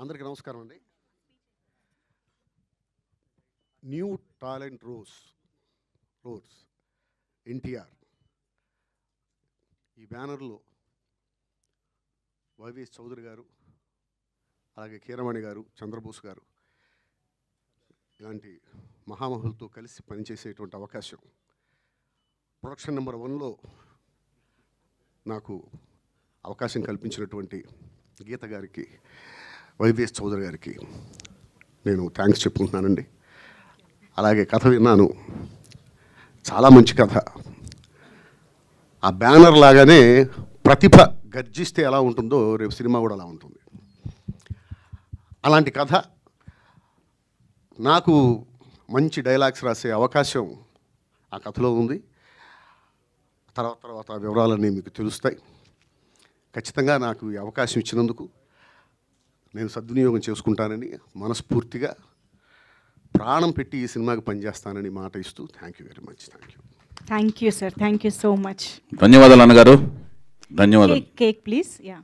అందరికీ నమస్కారం అండి. న్యూ టాలెంట్ రోడ్స్ ఎన్టీఆర్ ఈ బ్యానర్లో వైవిఎస్ చౌదరి గారు, అలాగే కీరవాణి గారు, చంద్రబోస్ గారు ఇలాంటి మహామహులతో కలిసి పనిచేసేటువంటి అవకాశం ప్రొడక్షన్ నెంబర్ 1లో నాకు అవకాశం కల్పించినటువంటి గీత గారికి, వైవిఎస్ చౌదరి గారికి నేను థ్యాంక్స్ చెప్పుకుంటున్నానండి. అలాగే కథ విన్నాను, చాలా మంచి కథ. ఆ బ్యానర్ లాగానే ప్రతిభ గర్జిస్తే ఎలా ఉంటుందో రేపు సినిమా కూడా అలా ఉంటుంది. అలాంటి కథ, నాకు మంచి డైలాగ్స్ రాసే అవకాశం ఆ కథలో ఉంది. తర్వాత వివరాలన్నీ మీకు తెలుస్తాయి. ఖచ్చితంగా నాకు ఈ అవకాశం ఇచ్చినందుకు నేను సద్వినియోగం చేసుకుంటానని మనస్ఫూర్తిగా ప్రాణం పెట్టి ఈ సినిమాకి పనిచేస్తానని మాట ఇస్తూ thank you very much. Thank you sir, thank you so much. ధన్యవాదాలు అన్నగారు. ధన్యవాదాలు. Cake please. యా.